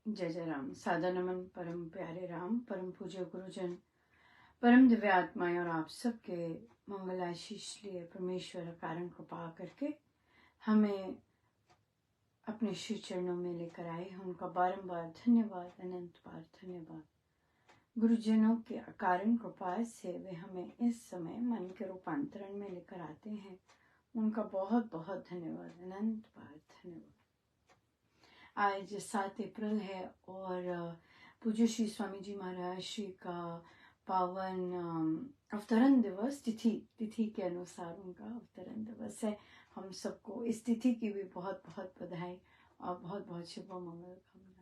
जय जय राम। सादा नमन परम प्यारे राम, परम पूज्य गुरुजन, परम दिव्य आत्माएं और आप सबके मंगल आशीष लिए परमेश्वर कारण को पा करके हमें अपने श्री चरणों में लेकर आए हैं। उनका बारंबार धन्यवाद, अनंत बार धन्यवाद। गुरुजनों के कारण कृपा से वे हमें इस समय मन के रूपांतरण में लेकर आते हैं। उनका बहुत बहुत धन्यवाद, अनंत बार धन्यवाद। आज 7 अप्रैल है और पूज्य श्री स्वामी जी महाराज श्री का पावन अवतरण दिवस, तिथि के अनुसार उनका अवतरण दिवस है। हम सबको इस तिथि की भी बहुत बहुत बधाई और बहुत बहुत शुभ मंगल कामनाएं।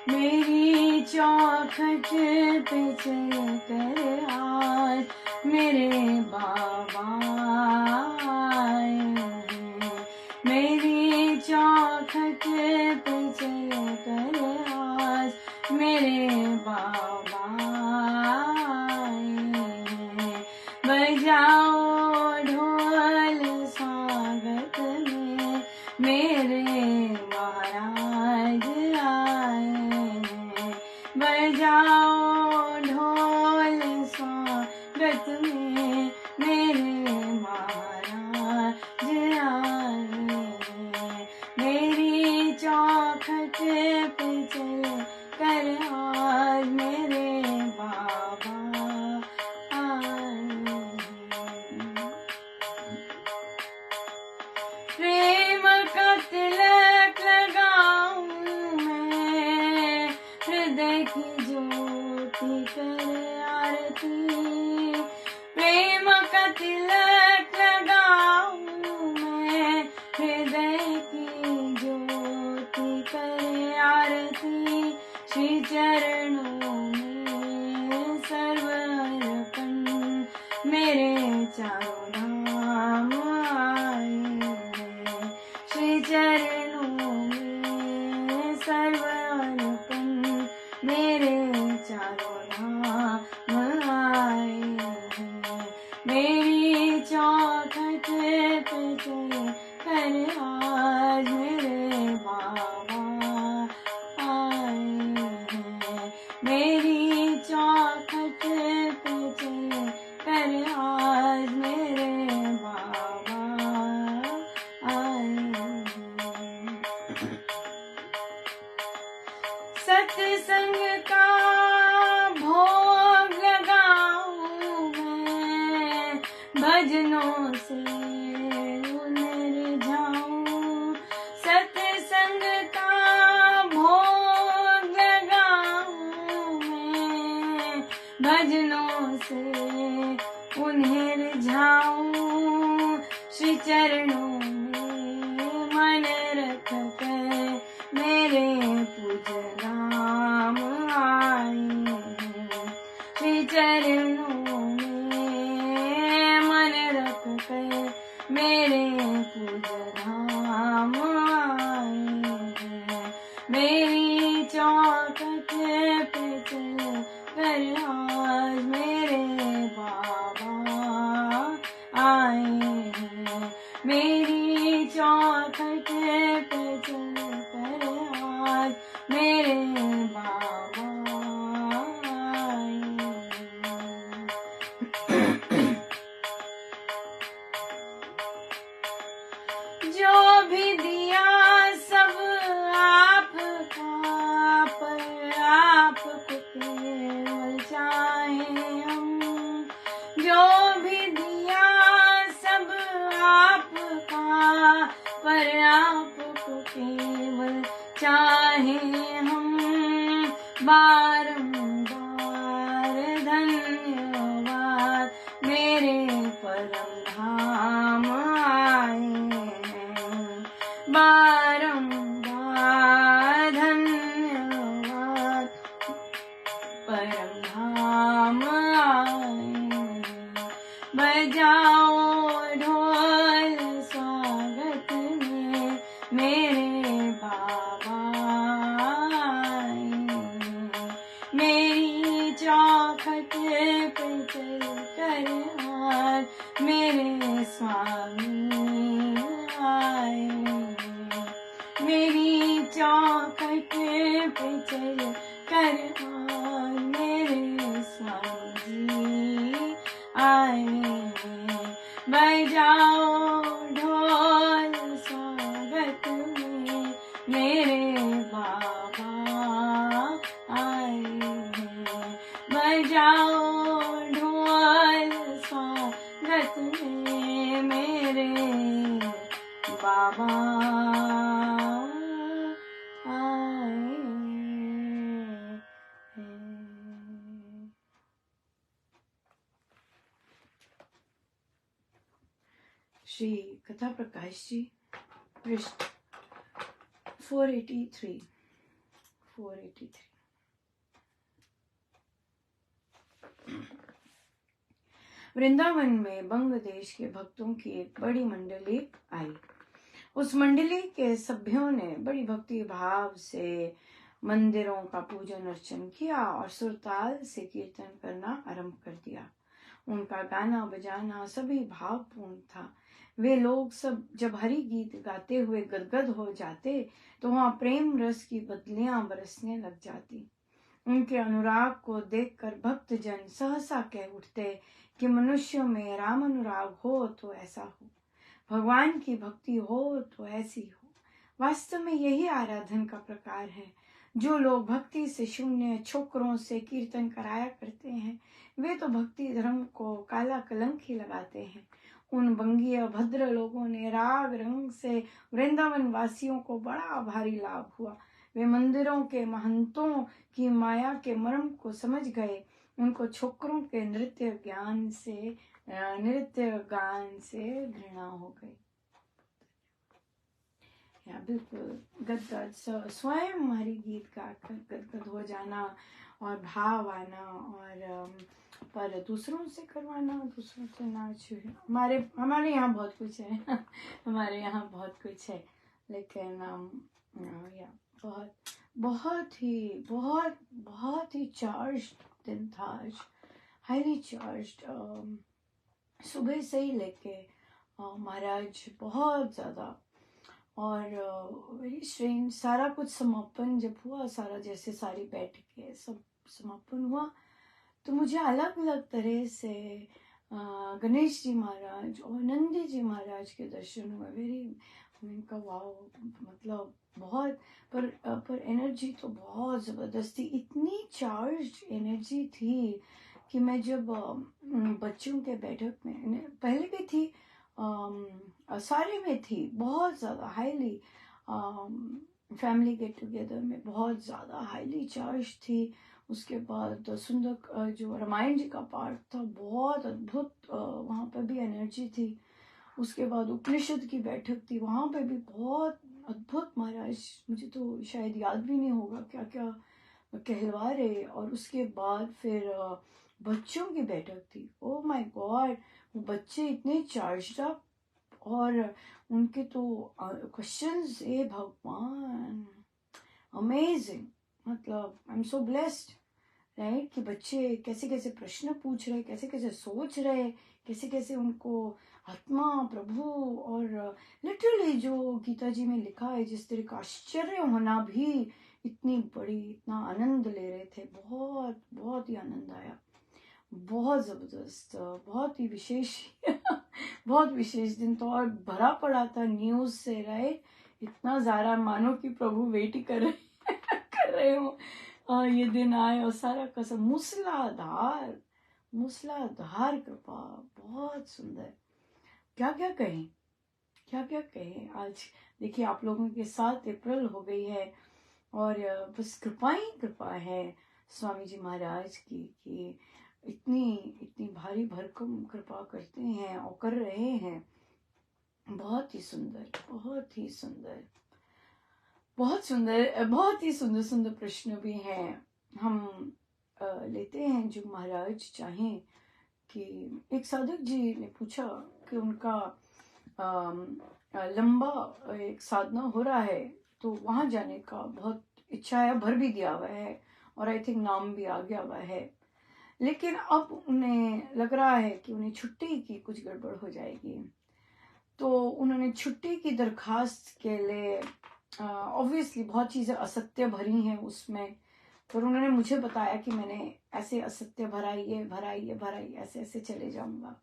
मेरी चौखट पे चल कर आज मेरे बाबा आए हैं। मेरी चौखट पे चल कर आज मेरे बाबा आए हैं। बजाओ ढोल स्वागत में मेरे महाराज आए हैं। बजाओ ढोल स्वागत में मेरे महाराज आए हैं। मेरी चौखट पे चल कर आज मेरे बाबा आए हैं। प्रेम का तिलक लगाऊं मैं, हृदय की ज्योति कर आरती। प्रेम का तिलक लगाऊं मैं, हृदय की ज्योति कर आरती। श्री चरणों में सर्व अर्पण मेरे चारों धाम आए हैं। श्री चरणों में सर्व अर्पण मेरे चारों धाम आए हैं। मेरी चौखट पे चल कर आज मेरे बाबा आए हैं। मेरी चौखट पे चल कर आज मेरे बाबा आए हैं। सत्संग का भोग लगाऊं मैं, भजनों से उनर जाऊं। सत्संग का भोग लगाऊं मैं, भजनों से उन्हें रिझाऊं। श्री चरणों में मन रख कर मेरे पूज्य राम आए हैं। श्री चरणों में मन रख कर मेरे पूज्य राम आए हैं। मेरी चौखट पे चल कर आज मेरे बाबा आए हैं। मेरी चौखट पे चल कर आज मेरे बाबा आए हैं। जो भी दिया सब आपका, पर आपको केवल चाहे हम। जो भी दिया सब आपका, पर आपको केवल चाहे हम। बारंबार धन्यवाद मेरे परम धाम आए हैं। बारंबार धन्यवाद परम धाम आए। बजाओ ढोल स्वागत में मेरे बाबा आए। मेरी चौखट पे चल कर आज मेरे स्वामी आए। मेरी चौखट पे चल कर आज मेरे स्वामी जी आए। बजाओ ढोल स्वागत में मेरे बाबा आए। बजाओ ढोल स्वागत में मेरे बाबा आए हैं। श्री कथा प्रकाश जी, पृष्ठ 483। वृंदावन में बंग देश के भक्तों की एक बड़ी मंडली आई। उस मंडली के सभ्यों ने बड़ी भक्ति भाव से मंदिरों का पूजन अर्चन किया और सुरताल से कीर्तन करना आरंभ कर दिया। उनका गाना बजाना सभी भावपूर्ण था। वे लोग सब जब हरि गीत गाते हुए गदगद हो जाते तो वहां प्रेम रस की बदलियां बरसने लग जाती। उनके अनुराग को देखकर भक्तजन सहसा कह उठते कि मनुष्यों में राम अनुराग हो तो ऐसा हो, भगवान की भक्ति हो तो ऐसी हो। वास्तव में यही आराधन का प्रकार है। जो लोग भक्ति से शून्य छोकरों से कीर्तन कराया करते हैं वे तो भक्ति धर्म को काला कलंक ही लगाते हैं। उन बंगीय भद्र लोगों ने राग रंग से वृंदावन वासियों को बड़ा भारी लाभ हुआ। वे मंदिरों के महंतों की माया के मर्म को समझ गए। उनको छोकरों के नृत्य गान से घृणा हो गई। या बिल्कुल गदगद स्वयं हमारी गीत गाकर गदगद हो जाना और भाव आना और पर दूसरों से करवाना, दूसरों से नाच। हमारे यहाँ बहुत कुछ है हमारे यहाँ बहुत कुछ है, लेकिन या बहुत ही चार्ज्ड दिन था आज, हाईली चार्ज्ड। सुबह से ही लेके महाराज बहुत ज्यादा और वेरी स्ट्रेंज। सारा कुछ समापन जब हुआ, सारा जैसे सारी बैठकें सब समापन हुआ तो मुझे अलग अलग तरह से गणेश जी महाराज और नंदी जी महाराज के दर्शन हुए। वेरी उनका वाव, मतलब बहुत पर एनर्जी तो बहुत ज़बरदस्त थी। इतनी चार्ज एनर्जी थी कि मैं जब बच्चों के बैठक में पहले भी थी, सारे में थी, बहुत ज़्यादा हाईली फैमिली गेट टुगेदर में बहुत ज़्यादा हाईली चार्ज थी। उसके बाद सुंदर जो रामायण जी का पाठ था बहुत अद्भुत, वहाँ पर भी एनर्जी थी। उसके बाद उपनिषद की बैठक थी, वहाँ पे भी बहुत अद्भुत। महाराज मुझे तो शायद याद भी नहीं होगा क्या क्या कहलवा रहे। और उसके बाद फिर बच्चों की बैठक थी। ओह माय गॉड, वो बच्चे इतने चार्ज्ड अप और उनके तो क्वेश्चंस, ए भगवान, अमेजिंग। मतलब I am so blessed, right, कि बच्चे कैसे कैसे प्रश्न पूछ रहे, कैसे कैसे सोच रहे, कैसे कैसे उनको आत्मा प्रभु और लिटरली जो गीता जी में लिखा है जिस तरह का आश्चर्य होना भी इतनी बड़ी, इतना आनंद ले रहे थे। बहुत बहुत ही आनंद आया, बहुत जबरदस्त, बहुत ही विशेष बहुत विशेष दिन तो। और भरा पड़ा था न्यूज से, राइट, इतना ज़्यादा मानो कि प्रभु वेट ही कर रहे हो ये दिन आए। और सारा कसम मूसलाधार कृपा, बहुत सुंदर। क्या क्या कहें। आज देखिए आप लोगों के 7 अप्रैल हो गई है और बस कृपा ही कृपा है स्वामी जी महाराज की कि इतनी भारी भरकम कृपा करते हैं और कर रहे हैं। बहुत ही सुंदर, बहुत ही सुंदर, बहुत सुंदर, बहुत ही सुंदर सुंदर प्रश्न भी हैं। हम लेते हैं जो महाराज चाहें। कि एक साधक जी ने पूछा कि उनका लंबा एक साधना हो रहा है, तो वहां जाने का बहुत इच्छा है, भर भी दिया हुआ है और आई थिंक नाम भी आ गया हुआ है, लेकिन अब उन्हें लग रहा है कि उन्हें छुट्टी की कुछ गड़बड़ हो जाएगी। तो उन्होंने छुट्टी की दरखास्त के लिए, ऑब्वियसली बहुत चीज़ें असत्य भरी हैं उसमें, पर उन्होंने मुझे बताया कि मैंने ऐसे असत्य भरा, ये भरा, ये भरा, ऐसे ऐसे चले जाऊंगा।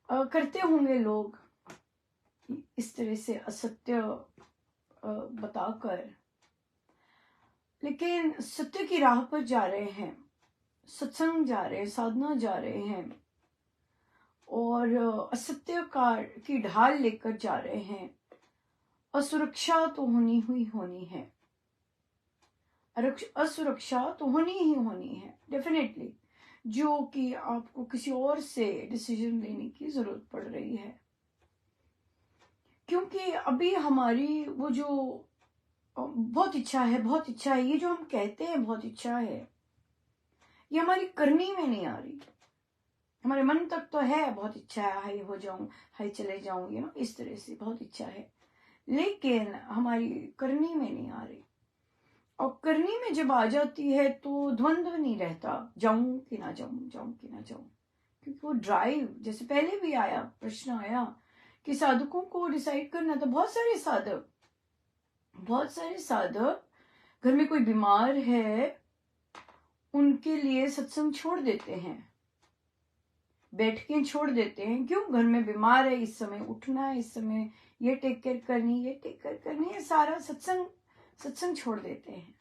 करते होंगे लोग इस तरह से असत्य बताकर, लेकिन सत्य की राह पर जा रहे हैं, सत्संग जा रहे हैं, साधना जा रहे हैं और असत्य की ढाल लेकर जा रहे हैं। असुरक्षा तो होनी है, असुरक्षा तो होनी ही होनी है डेफिनेटली, जो कि आपको किसी और से डिसीजन लेने की जरूरत पड़ रही है। क्योंकि अभी हमारी वो जो बहुत इच्छा है, बहुत इच्छा है, ये जो हम कहते हैं बहुत इच्छा है, ये हमारी करनी में नहीं आ रही। हमारे मन तक तो है बहुत इच्छा है, हाई हो जाऊं, हाई चले जाऊं, ये ना इस तरह से बहुत इच्छा है, लेकिन हमारी करनी में नहीं आ रही। और करनी में जब आ जाती है तो द्वंद्व नहीं रहता, जाऊं कि ना जाऊं, जाऊं कि ना जाऊं, क्योंकि वो ड्राइव, जैसे पहले भी आया प्रश्न आया कि साधकों को डिसाइड करना था। बहुत सारे साधक घर में कोई बीमार है, उनके लिए सत्संग छोड़ देते हैं, बैठ के छोड़ देते हैं। क्यों? घर में बीमार है, इस समय उठना है, इस समय ये टेक केयर करनी, ये टेक केयर करनी है, सारा सत्संग छोड़ देते हैं।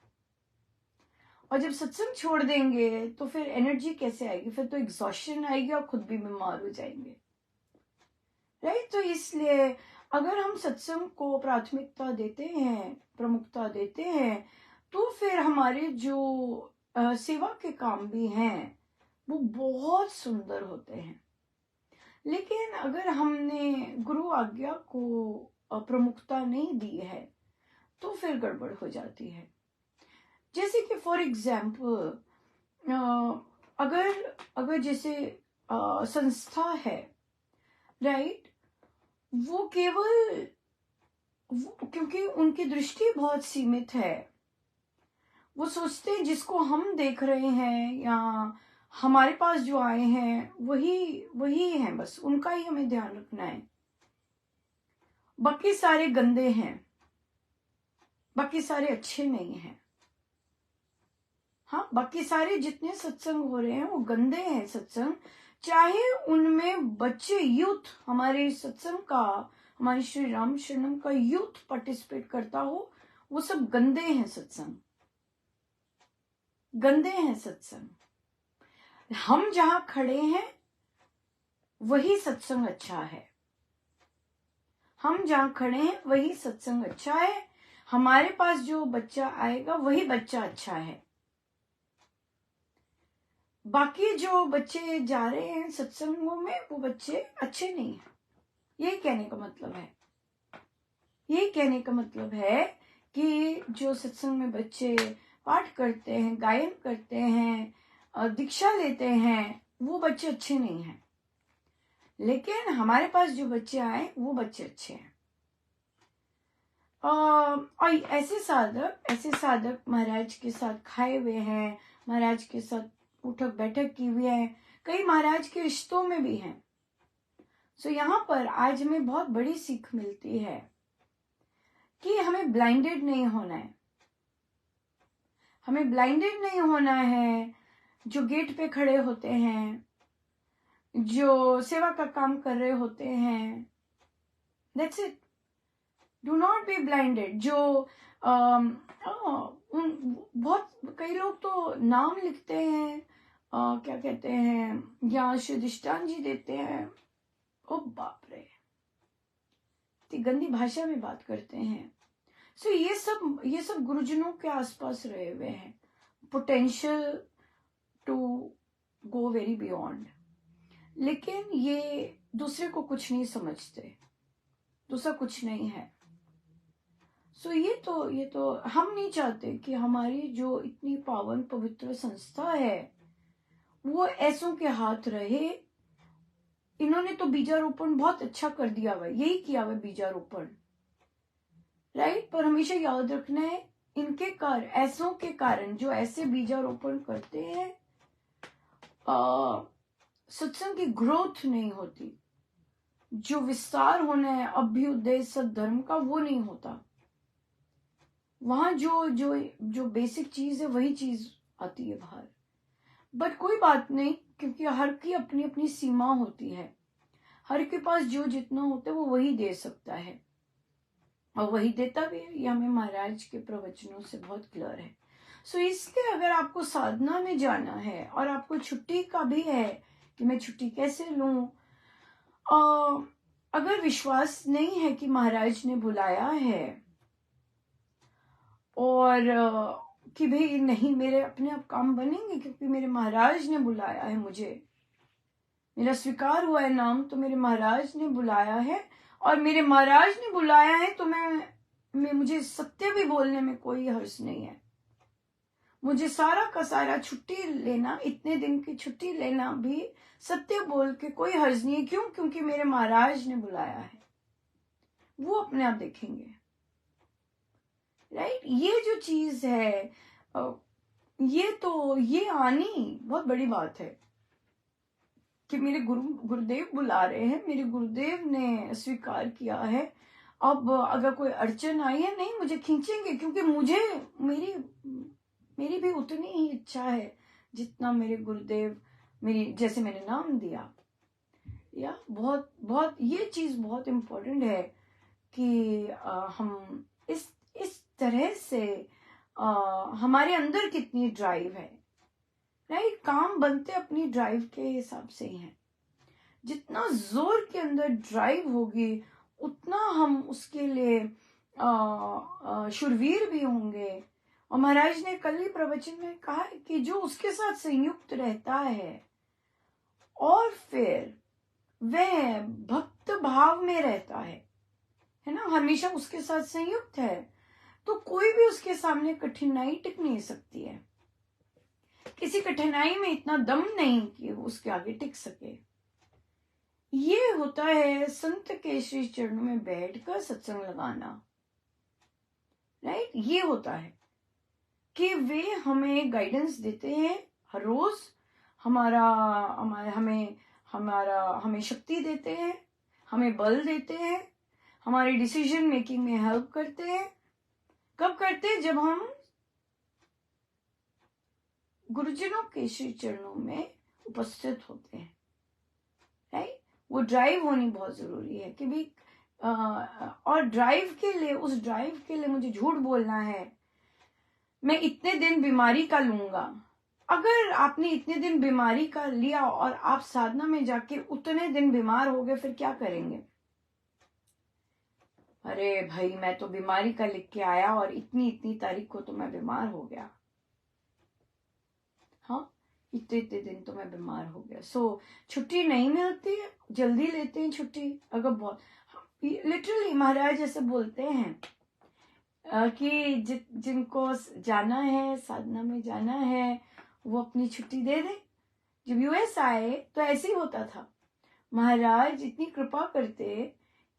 और जब सत्संग छोड़ देंगे तो फिर एनर्जी कैसे आएगी? फिर तो एग्जॉशन आएगी और खुद भी बीमार हो जाएंगे, राइट? तो इसलिए अगर हम सत्संग को प्राथमिकता देते हैं, प्रमुखता देते हैं, तो फिर हमारे जो सेवा के काम भी हैं वो बहुत सुंदर होते हैं। लेकिन अगर हमने गुरु आज्ञा को प्रमुखता नहीं दी है तो फिर गड़बड़ हो जाती है। जैसे कि फॉर एग्जाम्पल, अगर जैसे संस्था है, राइट, वो केवल क्योंकि उनकी दृष्टि बहुत सीमित है, वो सोचते हैं जिसको हम देख रहे हैं या हमारे पास जो आए हैं वही है, बस उनका ही हमें ध्यान रखना है, बाकी सारे गंदे हैं, बाकी सारे अच्छे नहीं हैं। हाँ, बाकी सारे जितने सत्संग हो रहे हैं वो गंदे हैं सत्संग, चाहे उनमें बच्चे, यूथ, हमारे सत्संग का, हमारे श्री राम शरणम का यूथ पार्टिसिपेट करता हो, वो सब गंदे हैं सत्संग, गंदे हैं सत्संग। हम जहां खड़े हैं वही सत्संग अच्छा है, हम जहां खड़े हैं वही सत्संग अच्छा है, हमारे पास जो बच्चा आएगा वही बच्चा अच्छा है। बाकी जो बच्चे जा रहे हैं सत्संगों में वो बच्चे अच्छे नहीं हैं। यही कहने का मतलब है, यही कहने का मतलब है कि जो सत्संग में बच्चे पाठ करते हैं, गायन करते हैं, दीक्षा लेते हैं, वो बच्चे अच्छे नहीं हैं। लेकिन हमारे पास जो बच्चे आए वो बच्चे अच्छे हैं। और ऐसे साधक महाराज के साथ खाए हुए हैं, महाराज के साथ उठक बैठक की हुई है, कई महाराज के रिश्तों में भी हैं। सो यहाँ पर आज हमें बहुत बड़ी सीख मिलती है कि हमें ब्लाइंडेड नहीं होना है, हमें ब्लाइंडेड नहीं होना है। जो गेट पे खड़े होते हैं, जो सेवा का काम कर रहे होते हैं, that's it, do not be blinded. जो बहुत कई लोग तो नाम लिखते हैं, क्या कहते हैं, या श्री दिष्टान जी देते हैं, ओ बाप रे, इतनी गंदी भाषा में बात करते हैं। सो ये सब गुरुजनों के आसपास रहे हुए हैं, potential to go very beyond. लेकिन ये दूसरे को कुछ नहीं समझते, दूसरा कुछ नहीं है। सो ये तो हम नहीं चाहते कि हमारी जो इतनी पावन पवित्र संस्था है वो ऐसों के हाथ रहे। इन्होंने तो बीजारोपण बहुत अच्छा कर दिया हुआ, यही किया हुआ बीजारोपण, राइट। पर हमेशा याद रखना है, इनके कारण, ऐसों के कारण जो ऐसे बीजारोपण करते हैं, सत्संग की ग्रोथ नहीं होती, जो विस्तार होना है अभ्युदय सद्धर्म का वो नहीं होता। वहां जो जो जो बेसिक चीज है वही चीज आती है बाहर। बट कोई बात नहीं, क्योंकि हर की अपनी अपनी सीमा होती है, हर के पास जो जितना होता है वो वही दे सकता है, और वही देता भी है। ये हमें महाराज के प्रवचनों से बहुत क्लियर है। सो इसके अगर आपको साधना में जाना है और आपको छुट्टी का भी है कि मैं छुट्टी कैसे लूं, अगर विश्वास नहीं है कि महाराज ने बुलाया है और कि भाई नहीं मेरे अपने आप काम बनेंगे क्योंकि मेरे महाराज ने बुलाया है, मुझे मेरा स्वीकार हुआ है नाम, तो मेरे महाराज ने बुलाया है और मेरे महाराज ने बुलाया है, तो मैं मुझे सत्य भी बोलने में कोई हर्ष नहीं है। मुझे सारा का सारा छुट्टी लेना, इतने दिन की छुट्टी लेना भी सत्य बोल के कोई हर्ज नहीं है। क्यों? क्योंकि मेरे महाराज ने बुलाया है, वो अपने आप देखेंगे, राइट। ये जो चीज है, ये आनी बहुत बड़ी बात है कि मेरे गुरुदेव बुला रहे हैं, मेरे गुरुदेव ने स्वीकार किया है। अब अगर कोई अड़चन आई है, नहीं मुझे खींचेंगे, क्योंकि मुझे मेरी भी उतनी ही इच्छा है जितना मेरे गुरुदेव, मेरी जैसे मैंने नाम दिया। या बहुत बहुत ये चीज बहुत इम्पोर्टेंट है कि हम इस तरह से हमारे अंदर कितनी ड्राइव है, राइट। काम बनते अपनी ड्राइव के हिसाब से ही है। जितना जोर के अंदर ड्राइव होगी उतना हम उसके लिए शूरवीर भी होंगे। और महाराज ने कल ही प्रवचन में कहा है कि जो उसके साथ संयुक्त रहता है और फिर वह भक्त भाव में रहता है ना, हमेशा उसके साथ संयुक्त है, तो कोई भी उसके सामने कठिनाई टिक नहीं सकती है। किसी कठिनाई में इतना दम नहीं कि वो उसके आगे टिक सके। ये होता है संत के श्री चरणों में बैठकर सत्संग लगाना, राइट। ये होता है कि वे हमें गाइडेंस देते हैं हर रोज, हमें शक्ति देते हैं, हमें बल देते हैं, हमारे डिसीजन मेकिंग में हेल्प करते हैं। कब करते हैं? जब हम गुरुजनों के श्री चरणों में उपस्थित होते हैं, राइट। वो ड्राइव होनी बहुत जरूरी है कि भी और ड्राइव के लिए, उस ड्राइव के लिए मुझे झूठ बोलना है, मैं इतने दिन बीमारी का लूंगा। अगर आपने इतने दिन बीमारी का लिया और आप साधना में जाके उतने दिन बीमार हो गए, फिर क्या करेंगे? अरे भाई मैं तो बीमारी का लिख के आया और इतनी तारीख को तो मैं बीमार हो गया, हाँ इतने दिन तो मैं बीमार हो गया। सो छुट्टी नहीं मिलती है, जल्दी लेते हैं छुट्टी। अगर बहुत लिटरली महाराज ऐसे बोलते हैं कि जिनको जाना है, साधना में जाना है, वो अपनी छुट्टी दे दे। जब यूएस आए तो ऐसे ही होता था, महाराज इतनी कृपा करते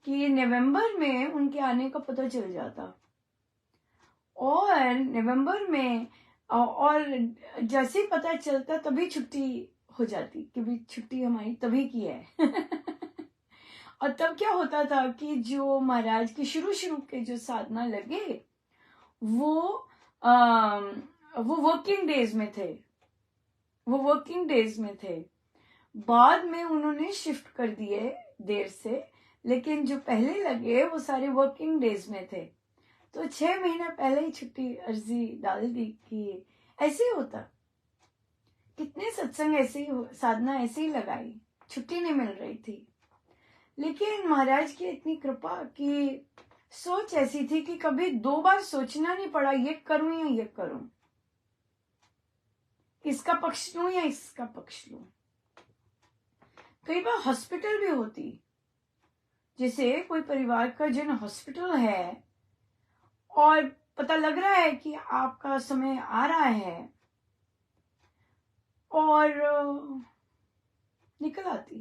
कि नवंबर में उनके आने का पता चल जाता, और नवंबर में और जैसे ही पता चलता तभी छुट्टी हो जाती कि भी छुट्टी हमारी तभी की है। और तब क्या होता था कि जो महाराज के शुरू के जो साधना लगे वो वर्किंग डेज में थे, बाद में उन्होंने शिफ्ट कर दिए देर से, लेकिन जो पहले लगे वो सारे वर्किंग डेज में थे। तो 6 महीना पहले ही छुट्टी अर्जी डाल दी कि ऐसे ही होता। कितने सत्संग ऐसे ही, साधना ऐसे ही लगाई, छुट्टी नहीं मिल रही थी। लेकिन महाराज की इतनी कृपा कि सोच ऐसी थी कि कभी 2 बार सोचना नहीं पड़ा, ये करूं या ये करूं, इसका पक्ष लूं या इसका पक्ष लूं। कई बार हॉस्पिटल भी होती, जैसे कोई परिवार का जन हॉस्पिटल है और पता लग रहा है कि आपका समय आ रहा है और निकल आती।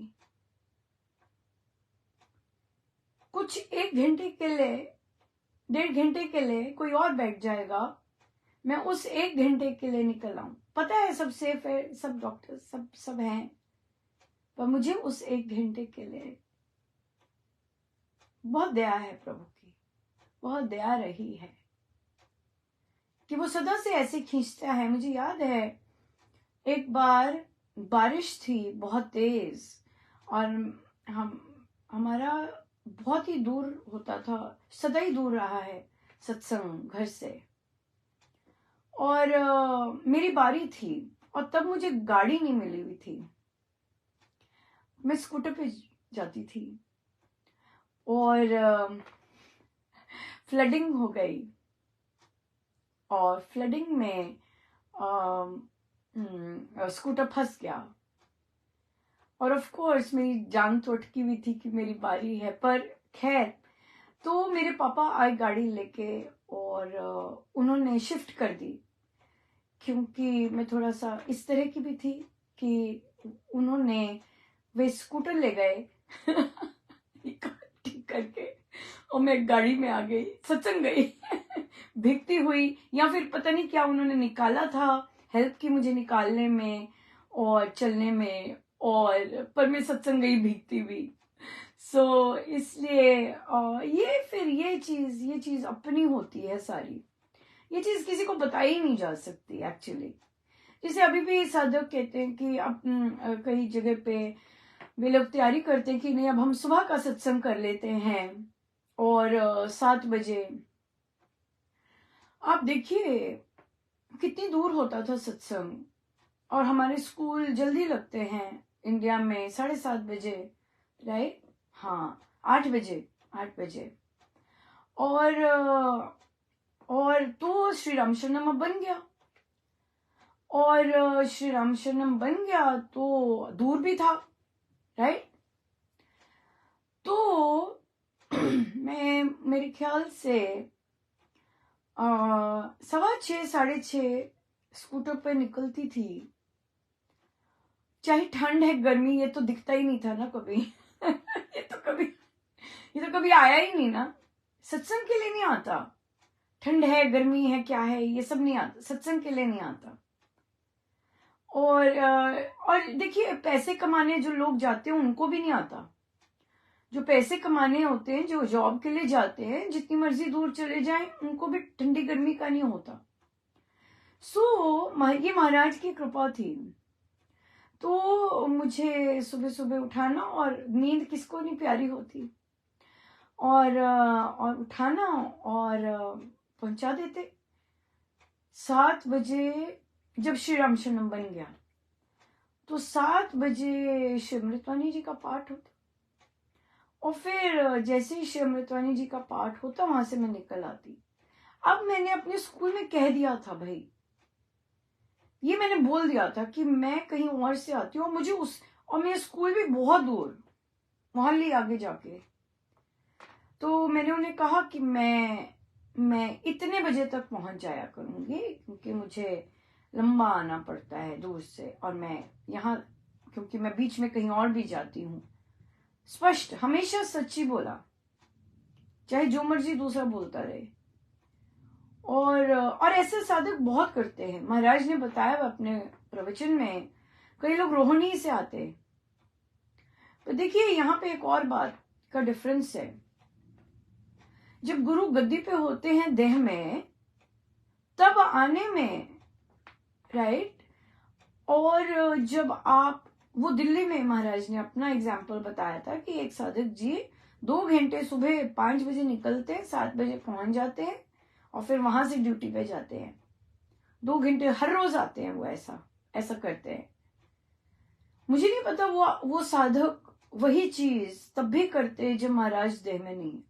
कुछ 1 घंटे के लिए, 1.5 घंटे के लिए कोई और बैठ जाएगा, मैं उस 1 घंटे के लिए निकल आऊं। पता है सब सेफ है, सब डॉक्टर सब हैं, पर मुझे उस 1 घंटे के लिए बहुत दया है, प्रभु की बहुत दया रही है कि वो सदा से ऐसे खींचता है। मुझे याद है एक बार बारिश थी बहुत तेज और हमारा बहुत ही दूर होता था, सदा ही दूर रहा है सत्संग घर से, और मेरी बारी थी और तब मुझे गाड़ी नहीं मिली हुई थी। मैं स्कूटर पे जाती थी और फ्लडिंग हो गई और फ्लडिंग में स्कूटर फंस गया और ऑफ कोर्स मेरी जान तो अटकी हुई थी कि मेरी बारी है, पर खैर तो मेरे पापा आए गाड़ी लेके और उन्होंने शिफ्ट कर दी, क्योंकि मैं थोड़ा सा इस तरह की भी थी कि उन्होंने वे स्कूटर ले गए ठीक करके और मैं गाड़ी में आ गई, सत्संग गई भीगती हुई, या फिर पता नहीं क्या उन्होंने निकाला था, हेल्प की मुझे निकालने में और चलने में, और पर मैं सत्संग गई भीगती हुई। सो इसलिए ये चीज अपनी होती है सारी, ये चीज किसी को बताई नहीं जा सकती एक्चुअली। जैसे अभी भी साधक कहते हैं कि अब कई जगह पे वे लोग तैयारी करते हैं कि नहीं अब हम सुबह का सत्संग कर लेते हैं और 7 बजे। आप देखिए कितनी दूर होता था सत्संग, और हमारे स्कूल जल्दी लगते हैं इंडिया में 7:30 बजे, राइट? हाँ 8 बजे, 8 बजे। और तो श्री राम शरणम बन गया, और श्री राम शरणम बन गया तो दूर भी था, राइट? तो मैं मेरे ख्याल से 6:15, 6:30 स्कूटर पे निकलती थी। चाहे ठंड है गर्मी, ये तो दिखता ही नहीं था ना कभी ये तो कभी आया ही नहीं ना, सत्संग के लिए नहीं आता। ठंड है गर्मी है क्या है ये सब नहीं आता, सत्संग के लिए नहीं आता। और देखिए पैसे कमाने जो लोग जाते हैं उनको भी नहीं आता। जो पैसे कमाने होते हैं, जो जॉब के लिए जाते हैं, जितनी मर्जी दूर चले जाएं, उनको भी ठंडी गर्मी का नहीं होता। ये महाराज की कृपा थी। तो मुझे सुबह सुबह उठाना, और नींद किसको नहीं प्यारी होती, और उठाना और पहुंचा देते 7 बजे। जब श्री राम शरणम बन गया तो 7 बजे श्री अमृतवाणी जी का पाठ होता, और फिर जैसे ही श्री अमृतवाणी जी का पाठ होता वहां से मैं निकल आती। अब मैंने अपने स्कूल में कह दिया था भाई, ये मैंने बोल दिया था कि मैं कहीं और से आती हूँ, और मेरा स्कूल भी बहुत दूर, मोहल्ले आगे जाके। तो मैंने उन्हें कहा कि मैं इतने बजे तक पहुंच जाया करूंगी, क्योंकि मुझे लंबा आना पड़ता है दूर से, और मैं यहाँ क्योंकि मैं बीच में कहीं और भी जाती हूँ। स्पष्ट, हमेशा सच्ची बोला, चाहे जो मर्जी दूसरा बोलता रहे। और ऐसे साधक बहुत करते हैं। महाराज ने बताया अपने प्रवचन में, कई लोग रोहिणी से आते हैं। तो देखिए यहाँ पे एक और बात का डिफरेंस है। जब गुरु गद्दी पे होते हैं देह में, तब आने में, राइट? और जब आप, वो दिल्ली में महाराज ने अपना एग्जाम्पल बताया था कि एक साधक जी 2 घंटे सुबह 5 बजे निकलते हैं, 7 बजे पहुंच जाते हैं, और फिर वहां से ड्यूटी पे जाते हैं। 2 घंटे हर रोज आते हैं, वो ऐसा करते हैं। मुझे नहीं पता वो साधक वही चीज तब भी करते जब महाराज देह में नहीं।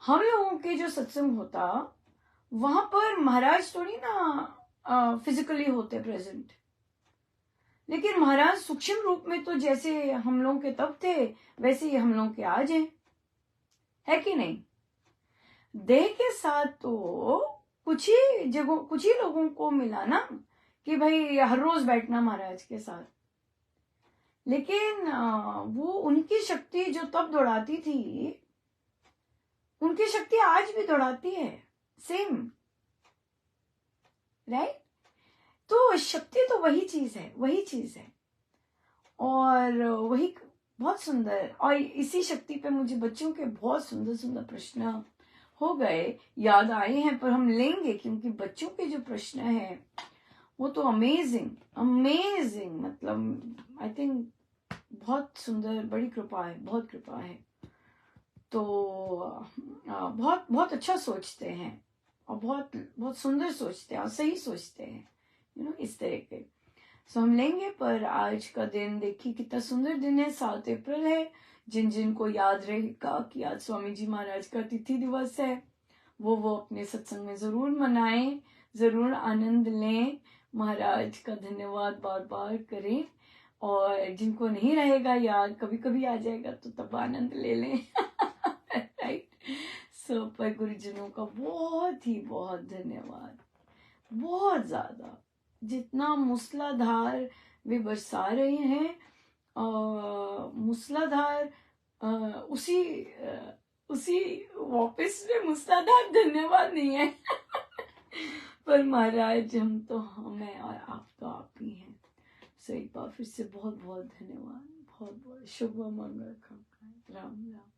हम लोगों के जो सत्संग होता वहां पर महाराज थोड़ी ना फिजिकली होते प्रेजेंट, लेकिन महाराज सूक्ष्म रूप में तो जैसे हम लोग के तब थे वैसे ही हम लोग के आज है कि नहीं? देह के साथ तो कुछ ही जगहों कुछ ही लोगों को मिला ना कि भाई हर रोज बैठना महाराज के साथ, लेकिन वो उनकी शक्ति जो तब दौड़ाती थी उनकी शक्ति आज भी दौड़ाती है, सेम, राइट? तो शक्ति तो वही चीज है, वही चीज है। और वही बहुत सुंदर, और इसी शक्ति पे मुझे बच्चों के बहुत सुंदर सुंदर प्रश्न हो गए, याद आए हैं, पर हम लेंगे क्योंकि बच्चों के जो प्रश्न है वो तो अमेजिंग अमेजिंग, मतलब आई थिंक बहुत सुंदर, बड़ी कृपा है, बहुत कृपा है। तो बहुत बहुत अच्छा सोचते हैं और बहुत बहुत सुंदर सोचते हैं और सही सोचते हैं, इस तरह के। सो हम लेंगे, पर आज का दिन देखिए कितना सुंदर दिन है, 7 अप्रैल है। जिन जिन को याद रहेगा कि आज स्वामी जी महाराज का तिथि दिवस है, वो अपने सत्संग में जरूर मनाएं, जरूर आनंद लें, महाराज का धन्यवाद बार बार करें। और जिनको नहीं रहेगा याद, कभी कभी आ जाएगा तो तब आनंद ले लें राइट? सो पर गुरुजनों का बहुत ही बहुत धन्यवाद, बहुत ज्यादा, जितना मूसलाधार वे बरसा रहे हैं, मूसलाधार उसी उसी वापस में मूसलाधार धन्यवाद नहीं है पर महाराज हम तो हमें और आप तो आप ही हैं। सो एक बार फिर से बहुत बहुत धन्यवाद, बहुत बहुत शुभ मंगल का, राम राम।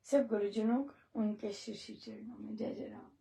सब गुरुजनों का उनके श्री श्री चरणों में जय जय राम।